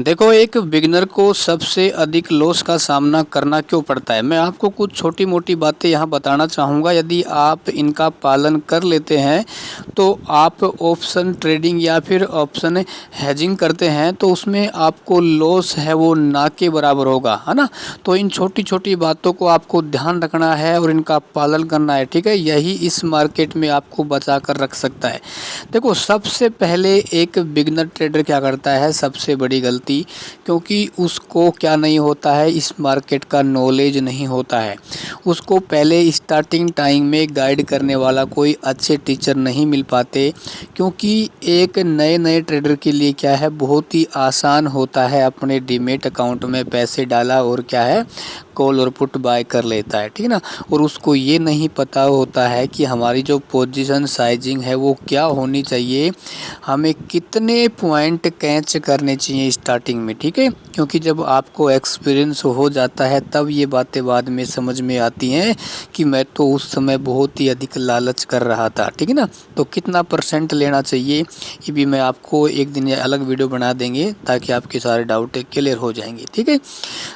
देखो, एक बिगिनर को सबसे अधिक लॉस का सामना करना क्यों पड़ता है, मैं आपको कुछ छोटी मोटी बातें यहाँ बताना चाहूँगा। यदि आप इनका पालन कर लेते हैं तो आप ऑप्शन ट्रेडिंग या फिर ऑप्शन हेजिंग करते हैं तो उसमें आपको लॉस है वो ना के बराबर होगा, है ना। तो इन छोटी छोटी बातों को आपको ध्यान रखना है और इनका पालन करना है, ठीक है। यही इस मार्केट में आपको बचा कर रख सकता है। देखो, सबसे पहले एक बिगिनर ट्रेडर क्या करता है, सबसे बड़ी गलती, क्योंकि उसको क्या नहीं होता है, इस मार्केट का नॉलेज नहीं होता है। उसको पहले स्टार्टिंग टाइम में गाइड करने वाला कोई अच्छे टीचर नहीं मिल पाते, क्योंकि एक नए नए ट्रेडर के लिए क्या है, बहुत ही आसान होता है, अपने डीमेट अकाउंट में पैसे डाला और क्या है, कॉल और पुट बाय कर लेता है, ठीक है ना। और उसको ये नहीं पता होता है कि हमारी जो पोजीशन साइजिंग है वो क्या होनी चाहिए, हमें कितने पॉइंट कैच करने चाहिए स्टार्टिंग में, ठीक है। क्योंकि जब आपको एक्सपीरियंस हो जाता है तब ये बातें बाद में समझ में आती हैं कि मैं तो उस समय बहुत ही अधिक लालच कर रहा था, ठीक है ना। तो कितना परसेंट लेना चाहिए ये भी मैं आपको एक दिन या अलग वीडियो बना देंगे ताकि आपके सारे डाउट क्लियर हो जाएंगे, ठीक है।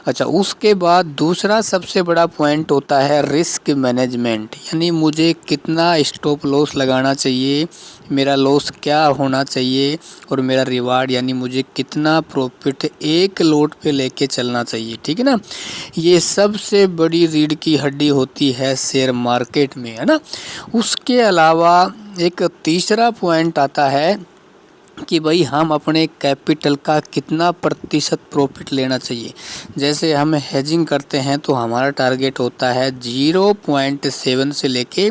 अच्छा, उसके बाद दूसरा सबसे बड़ा पॉइंट होता है रिस्क मैनेजमेंट, यानी मुझे कितना स्टॉप लॉस लगाना चाहिए, मेरा लॉस क्या होना चाहिए और मेरा रिवार्ड यानी मुझे कितना प्रॉफिट एक लोट पे लेके चलना चाहिए, ठीक है ना। ये सबसे बड़ी रीढ़ की हड्डी होती है शेयर मार्केट में, है ना। उसके अलावा एक तीसरा पॉइंट आता है कि भाई हम अपने कैपिटल का कितना प्रतिशत प्रॉफिट लेना चाहिए। जैसे हम हेजिंग करते हैं तो हमारा टारगेट होता है 0.7 से लेके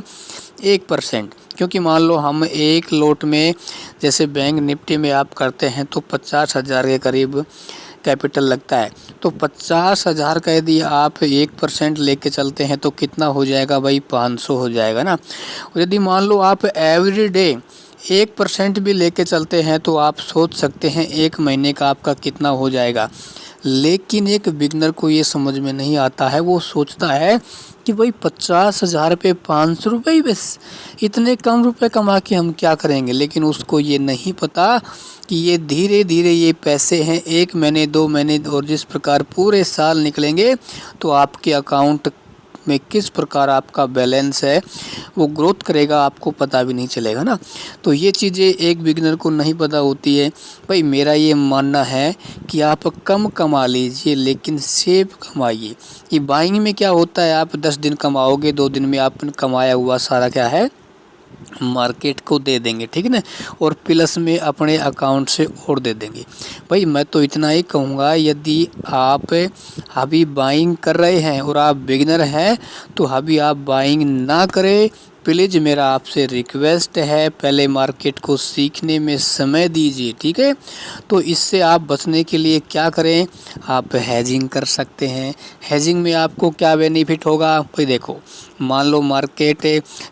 1%, क्योंकि मान लो हम एक लोट में, जैसे बैंक निफ्टी में आप करते हैं तो 50,000 के करीब कैपिटल लगता है, तो 50,000 का यदि आप 1% लेके चलते हैं तो कितना हो जाएगा भाई, 500 हो जाएगा ना। और यदि मान लो आप एवरी डे 1% भी लेके चलते हैं तो आप सोच सकते हैं एक महीने का आपका कितना हो जाएगा। लेकिन एक बिगनर को ये समझ में नहीं आता है, वो सोचता है कि भाई 50,000 पे 500 रुपये, बस इतने कम रुपए कमा के हम क्या करेंगे। लेकिन उसको ये नहीं पता कि ये धीरे धीरे ये पैसे हैं, 1 महीने 2 महीने और जिस प्रकार पूरे साल निकलेंगे तो आपके अकाउंट में किस प्रकार आपका बैलेंस है वो ग्रोथ करेगा, आपको पता भी नहीं चलेगा ना। तो ये चीज़ें एक बिगिनर को नहीं पता होती है। भाई मेरा ये मानना है कि आप कम कमा लीजिए लेकिन सेफ कमाइए। ये बाइंग में क्या होता है, आप 10 दिन कमाओगे, 2 दिन में आपने कमाया हुआ सारा क्या है, मार्केट को दे देंगे, ठीक है ना, और प्लस में अपने अकाउंट से और दे देंगे। भाई मैं तो इतना ही कहूँगा, यदि आप अभी बाइंग कर रहे हैं और आप बिगिनर हैं तो अभी आप बाइंग ना करें। प्लीज़ मेरा आपसे रिक्वेस्ट है, पहले मार्केट को सीखने में समय दीजिए, ठीक है। तो इससे आप बचने के लिए क्या करें, आप हेजिंग कर सकते हैं। हेजिंग में आपको क्या बेनिफिट होगा, भाई देखो, मान लो मार्केट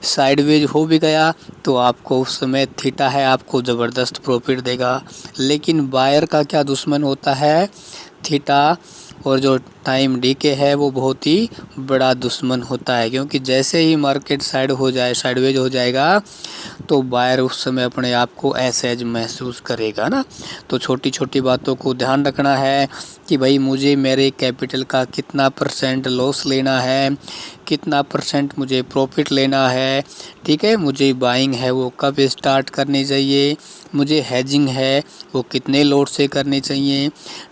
साइडवेज हो भी गया तो आपको उस समय थीटा है, आपको ज़बरदस्त प्रॉफिट देगा। लेकिन बायर का क्या दुश्मन होता है, थीटा, और जो टाइम डीके है वो बहुत ही बड़ा दुश्मन होता है, क्योंकि जैसे ही मार्केट साइडवेज हो जाएगा तो बायर उस समय अपने आप को असहज महसूस करेगा ना। तो छोटी छोटी बातों को ध्यान रखना है कि भाई मुझे मेरे कैपिटल का कितना परसेंट लॉस लेना है, कितना परसेंट मुझे प्रॉफिट लेना है, ठीक है। मुझे बाइंग है वो कब स्टार्ट करनी चाहिए, मुझे हेजिंग है वो कितने लोड से करनी चाहिए,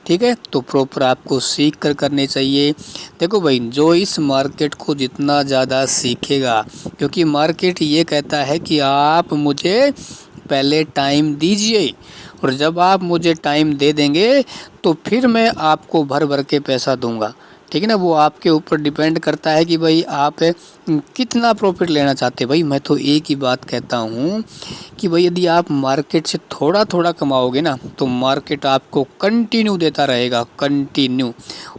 ठीक है। तो प्रॉपर आपको सीख कर करने चाहिए। देखो भाई, जो इस मार्केट को जितना ज़्यादा सीखेगा, क्योंकि मार्केट ये कहता है कि आप मुझे पहले टाइम दीजिए और जब आप मुझे टाइम दे देंगे तो फिर मैं आपको भर भर के पैसा दूंगा, ठीक है ना। वो आपके ऊपर डिपेंड करता है कि भाई आप कितना प्रॉफिट लेना चाहते हैं। भाई मैं तो एक ही बात कहता हूँ कि भाई यदि आप मार्केट से थोड़ा थोड़ा कमाओगे ना तो मार्केट आपको कंटिन्यू देता रहेगा, कंटिन्यू।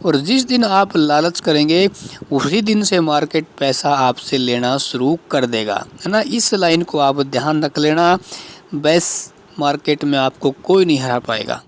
और जिस दिन आप लालच करेंगे उसी दिन से मार्केट पैसा आपसे लेना शुरू कर देगा, है ना। इस लाइन को आप ध्यान रख लेना, बस मार्केट में आपको कोई नहीं हरा पाएगा।